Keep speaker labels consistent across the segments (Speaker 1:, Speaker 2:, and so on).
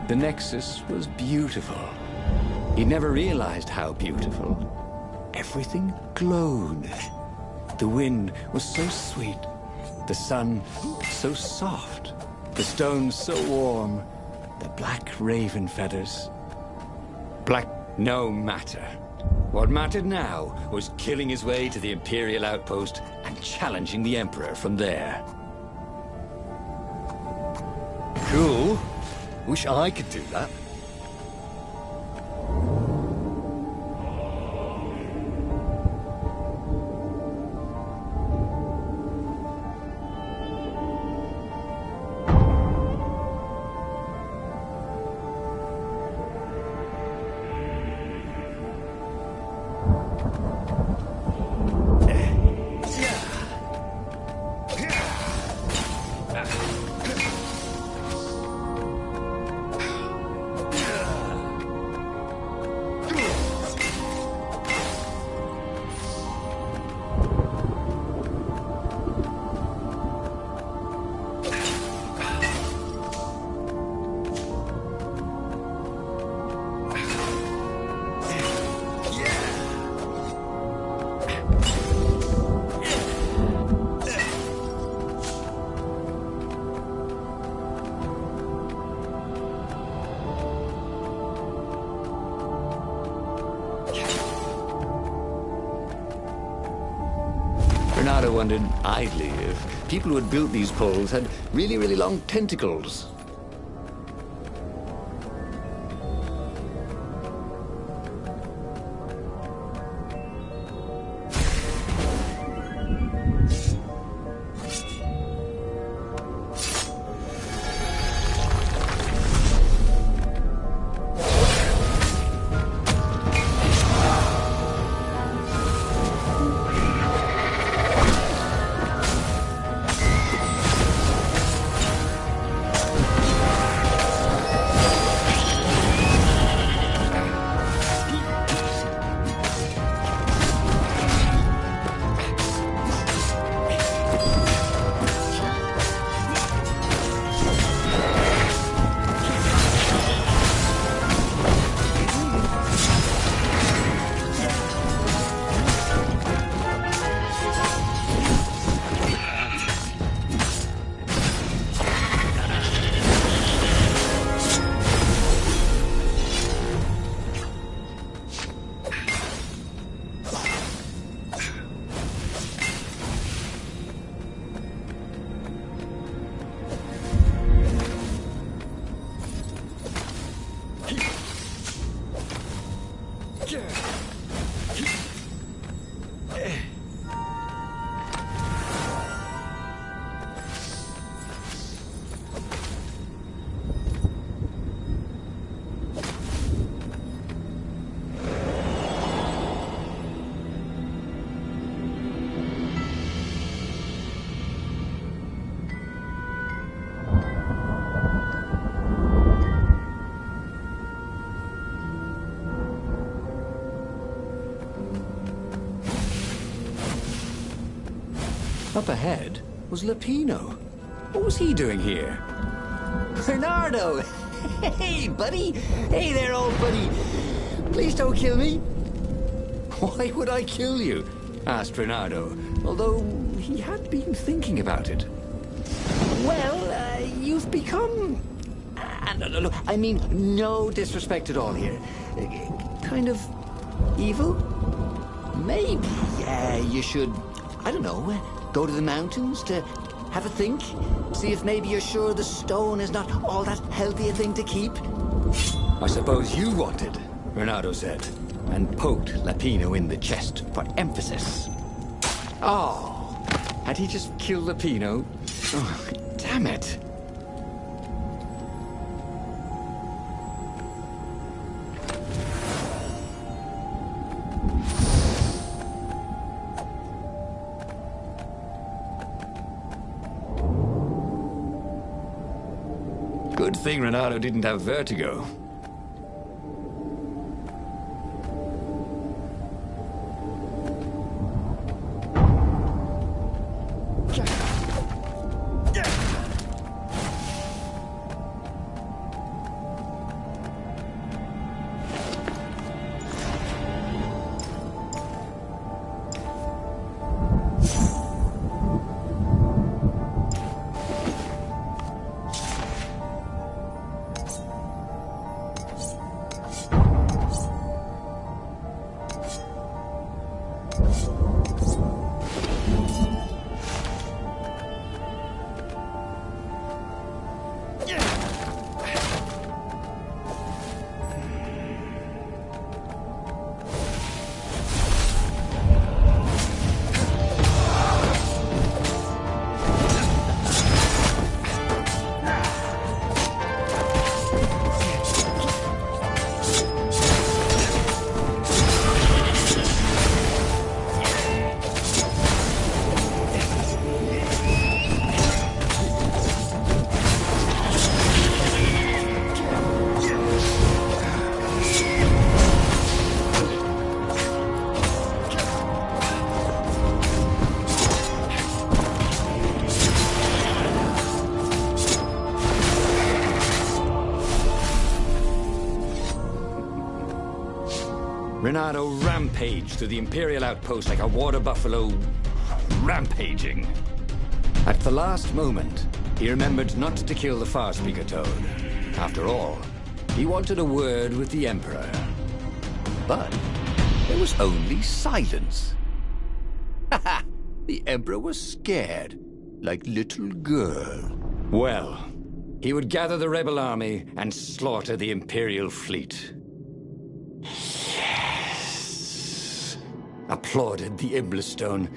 Speaker 1: The Nexus was beautiful. He'd never realized how beautiful. Everything glowed. The wind was so sweet. The sun so soft. The stones so warm. The black raven feathers. Black no matter. What mattered now was killing his way to the Imperial outpost and challenging the Emperor from there.
Speaker 2: Cool. Wish I could do that.
Speaker 1: Bernardo wondered idly if people who had built these poles had really, really long tentacles. Up ahead was Lapino. What was he doing here?
Speaker 3: Bernardo! Hey, buddy! Hey there, old buddy! Please don't kill me!
Speaker 1: Why would I kill you? Asked Bernardo, although he had been thinking about it.
Speaker 3: Well, you've become... no, I mean, no disrespect at all here. Kind of evil? Maybe you should, I don't know, go to the mountains to have a think? See if maybe you're sure the stone is not all that healthy a thing to keep?
Speaker 1: I suppose you wanted, Bernardo said, and poked Lapino in the chest for emphasis. Oh, had he just killed Lapino? Oh, damn it. Good thing Renato didn't have vertigo. Renato rampaged through the Imperial outpost like a water buffalo rampaging. At the last moment, he remembered not to kill the Far Speaker Toad. After all, he wanted a word with the Emperor. But there was only silence. Haha! The Emperor was scared, like little girl. Well, he would gather the rebel army and slaughter the Imperial fleet. Yes! Applauded the Iblistone.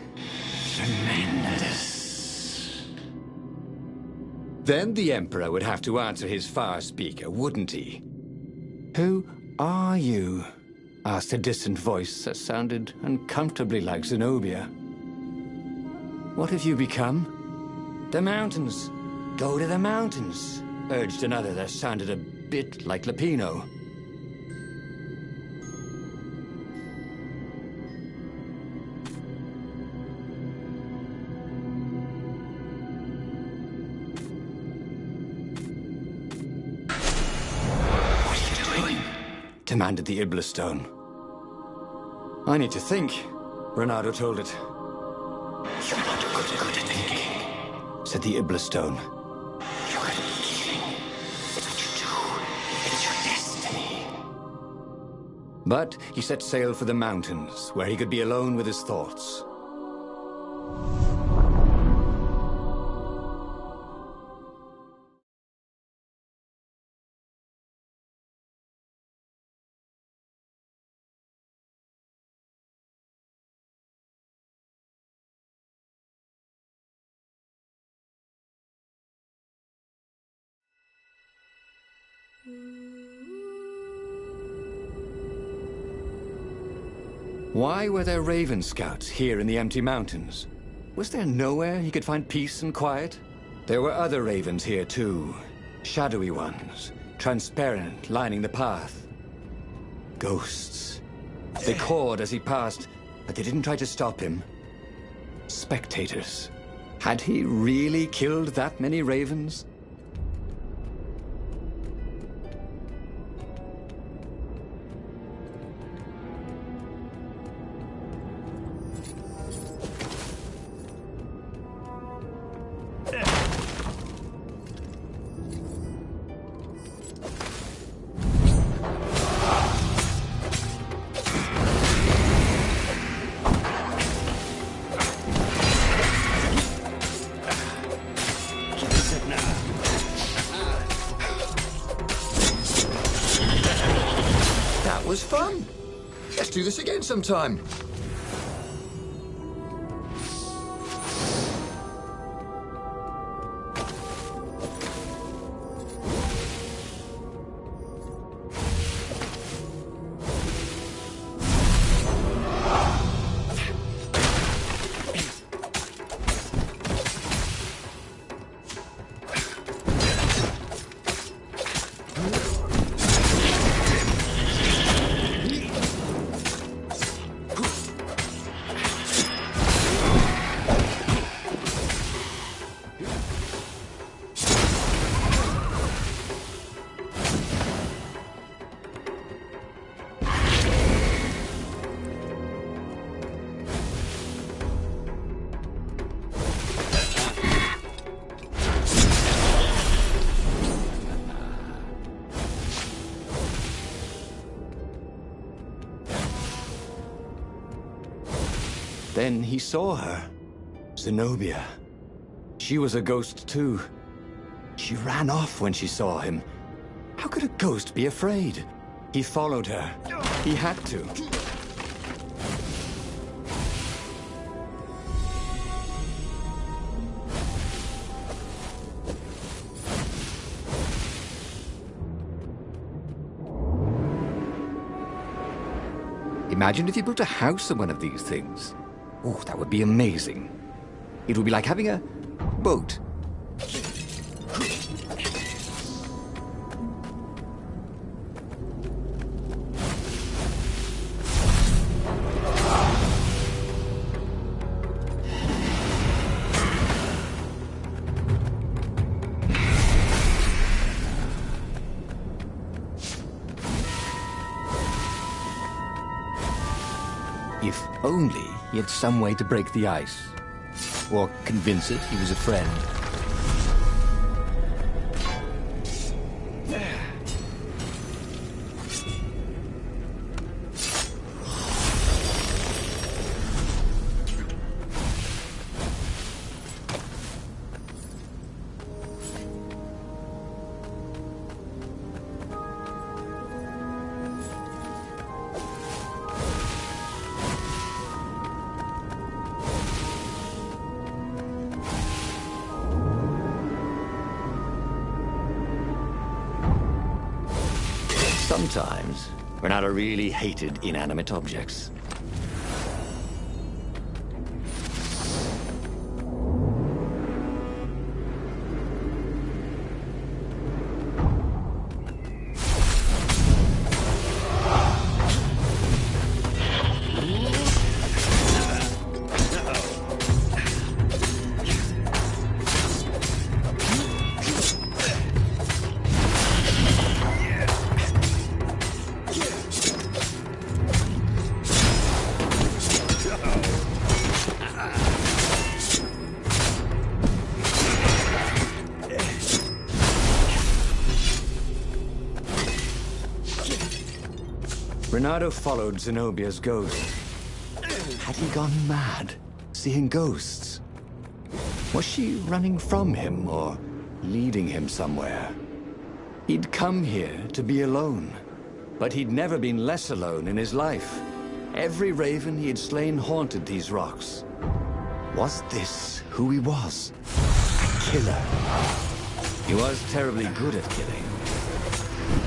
Speaker 1: Tremendous. Then the Emperor would have to answer his Far Speaker, wouldn't he? Who are you? Asked a distant voice that sounded uncomfortably like Zenobia. What have you become? The mountains. Go to the mountains, urged another that sounded a bit like Lapino. What are you doing? Demanded the Iblistone. I need to think, Renato told it. You're not good at thinking, said the Iblistone. You're good at killing. It's what you do. It's your destiny. But he set sail for the mountains, where he could be alone with his thoughts. Why were there Raven Scouts here in the empty mountains? Was there nowhere he could find peace and quiet? There were other ravens here too. Shadowy ones, transparent, lining the path. Ghosts. They cawed as he passed, but they didn't try to stop him. Spectators. Had he really killed that many ravens?
Speaker 2: Was fun. Let's do this again sometime.
Speaker 1: Then he saw her. Zenobia. She was a ghost too. She ran off when she saw him. How could a ghost be afraid? He followed her. He had to. Imagine if you built a house on one of these things. Oh, that would be amazing. It would be like having a boat.
Speaker 3: If only he had some way to break the ice. Or convince it he was a friend. Sometimes, Renato really hated inanimate objects. Renato followed Zenobia's ghost. Had he gone mad, seeing ghosts? Was she running from him or leading him somewhere? He'd come here to be alone, but he'd never been less alone in his life. Every raven he had slain haunted these rocks. Was this who he was? A killer. He was terribly good at killing.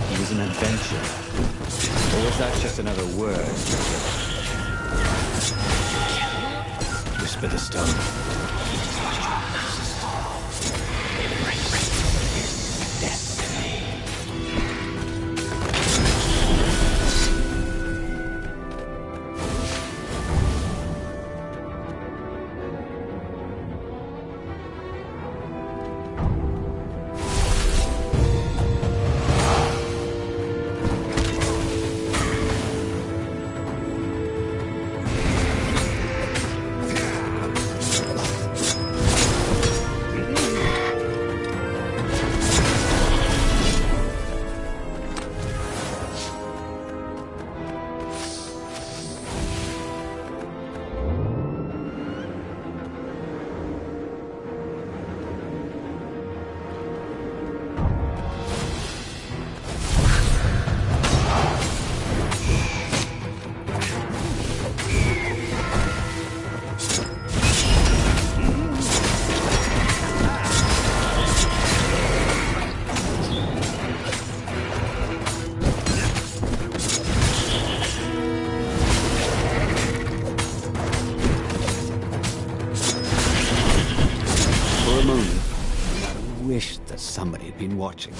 Speaker 3: He was an adventurer. Or was that just another word? Whisper the stone. Destiny. Somebody had been watching.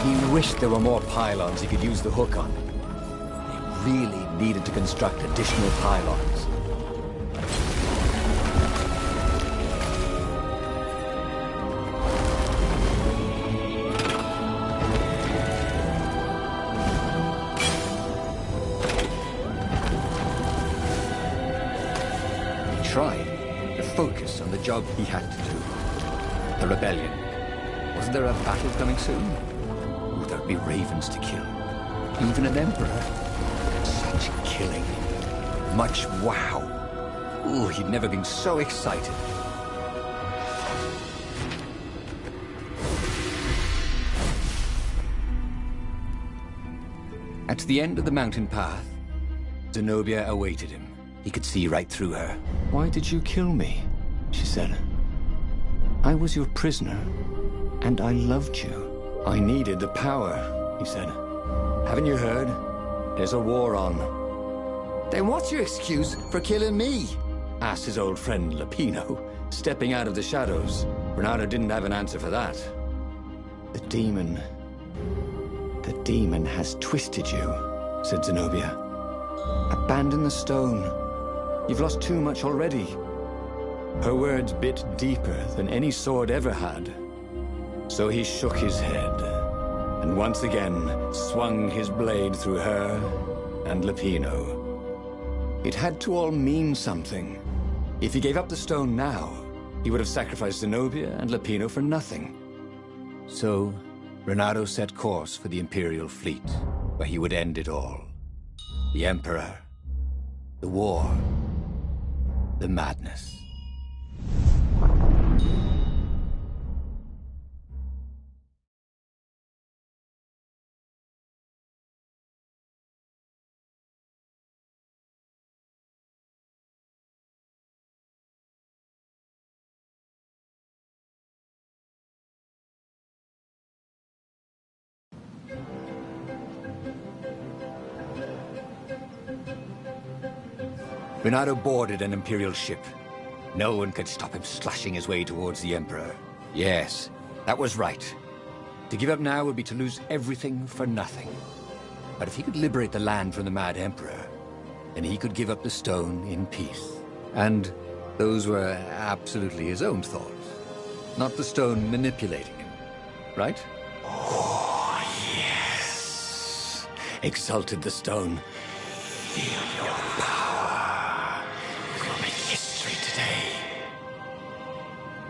Speaker 3: He wished there were more pylons he could use the hook on. He really needed to construct additional pylons. He tried to focus on the job he had to do. The rebellion. Wasn't there a battle coming soon? Would there be ravens to kill? Even an emperor? Such killing. Much wow. Ooh, he'd never been so excited. At the end of the mountain path, Zenobia awaited him. He could see right through her. "Why did you kill me?" she said. "I was your prisoner, and I loved you." "I needed the power," he said. "Haven't you heard? There's a war on."
Speaker 2: Then what's your excuse for killing me?
Speaker 3: Asked his old friend Lapino, stepping out of the shadows. Bernardo didn't have an answer for that. The demon has twisted you," said Zenobia. "Abandon the stone. You've lost too much already." Her words bit deeper than any sword ever had. So he shook his head, and once again swung his blade through her and Lapino. It had to all mean something. If he gave up the stone now, he would have sacrificed Zenobia and Lapino for nothing. So, Renato set course for the Imperial fleet, where he would end it all. The Emperor, the war, the madness. Renato boarded an Imperial ship. No one could stop him slashing his way towards the Emperor. Yes, that was right. To give up now would be to lose everything for nothing. But if he could liberate the land from the Mad Emperor, then he could give up the stone in peace. And those were absolutely his own thoughts, not the stone manipulating him, right? "Oh, yes," exulted the stone. "Feel your power. We'll make history today."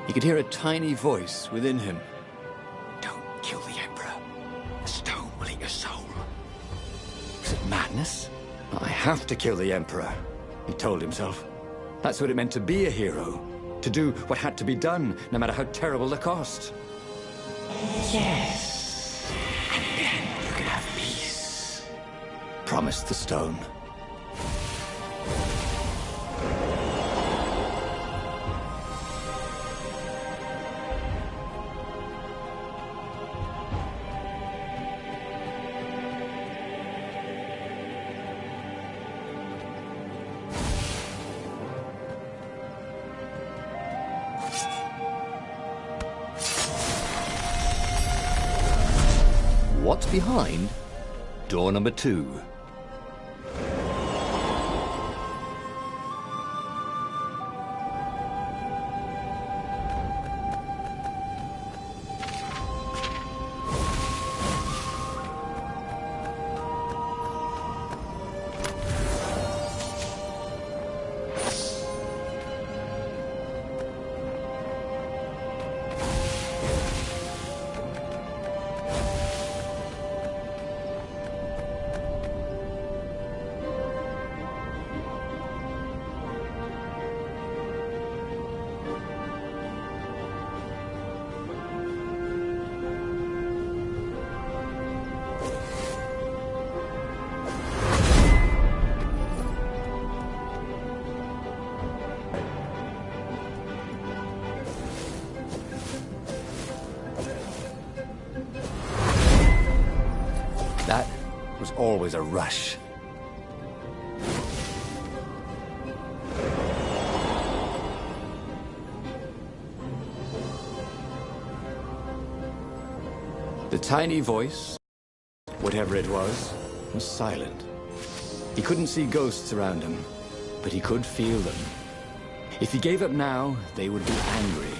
Speaker 3: He could hear a tiny voice within him. "Don't kill the Emperor. The stone will eat your soul." Was it madness? "I have to kill the Emperor," he told himself. That's what it meant to be a hero. To do what had to be done, no matter how terrible the cost. "Yes, and then you can have peace," promised the stone. What's behind door number 2? That was always a rush. The tiny voice, whatever it was silent. He couldn't see ghosts around him, but he could feel them. If he gave up now, they would be angry.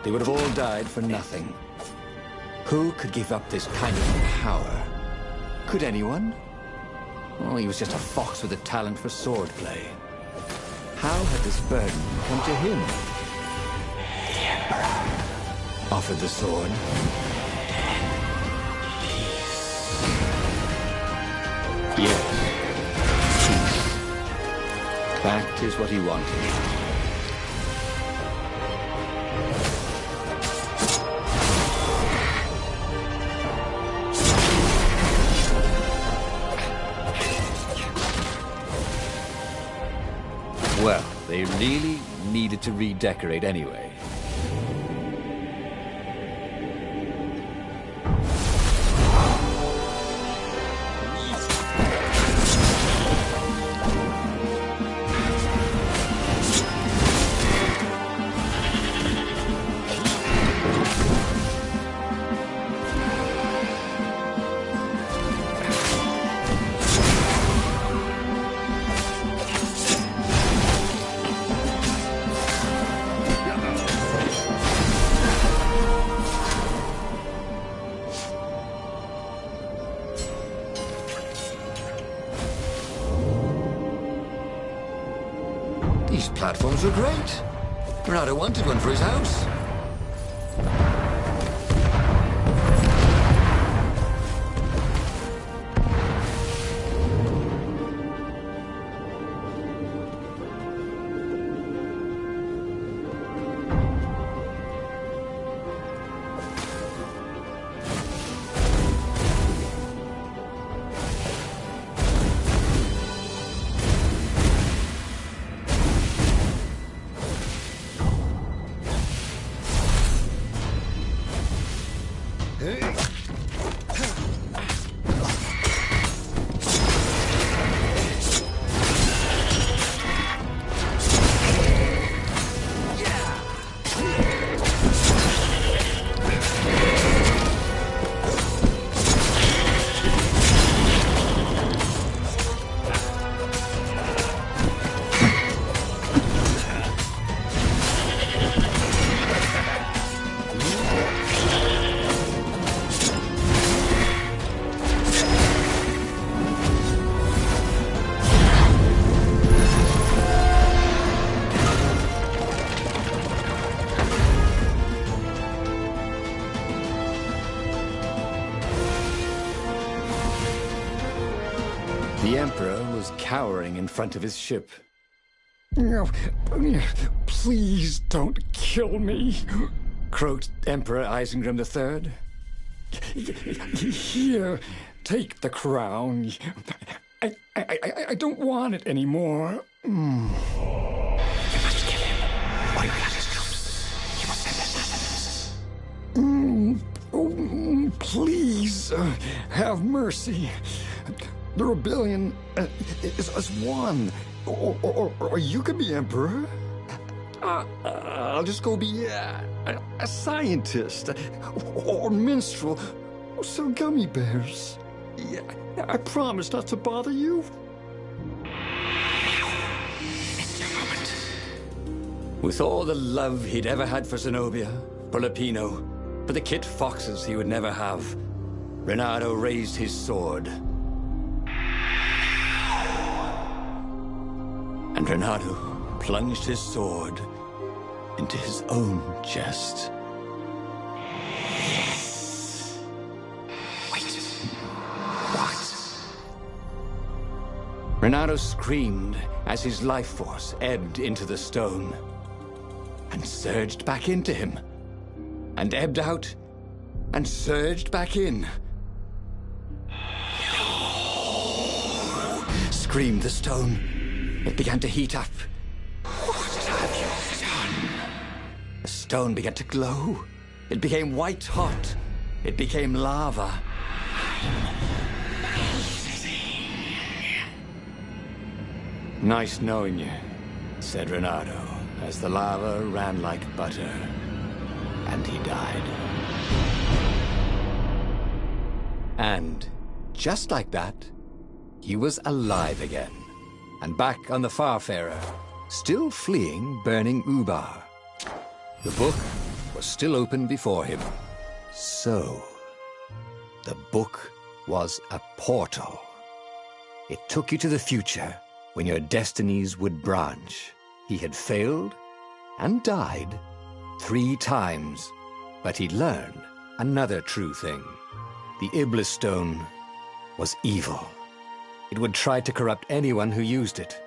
Speaker 3: They would have all died for nothing. Who could give up this kind of power? Could anyone? Oh, he was just a fox with a talent for swordplay. How had this burden come to him? The Emperor offered the sword. Yes.
Speaker 1: That is what he wanted. Well, they really needed to redecorate anyway.
Speaker 2: These platforms are great. Renato wanted one for his house.
Speaker 1: The Emperor was cowering in front of his ship.
Speaker 4: No, please don't kill me.
Speaker 1: Croaked Emperor Isengrim III.
Speaker 4: Here, take the crown. I don't want it anymore.
Speaker 3: You must kill him, or he will have his troops. He will send assassins.
Speaker 4: Please, have mercy. The rebellion is won. Or you could be emperor. I'll just go be a scientist or minstrel or sell gummy bears. Yeah, I promise not to bother you.
Speaker 3: It's your moment.
Speaker 1: With all the love he'd ever had for Zenobia, for Lupino, for the kit foxes he would never have, Renato raised his sword. And Renato plunged his sword into his own chest.
Speaker 3: Wait. What?
Speaker 1: Renato screamed as his life force ebbed into the stone and surged back into him, and ebbed out and surged back in. No! Screamed the stone. It began to heat up.
Speaker 3: What have you done?
Speaker 1: The stone began to glow. It became white hot. It became lava. Nice knowing you, said Renato, as the lava ran like butter. And he died. And, just like that, he was alive again. And back on the Farfarer, still fleeing burning Ubar. The book was still open before him. So, the book was a portal. It took you to the future, when your destinies would branch. He had failed and died 3 times, but he'd learned another true thing. The Iblis Stone was evil. It would try to corrupt anyone who used it.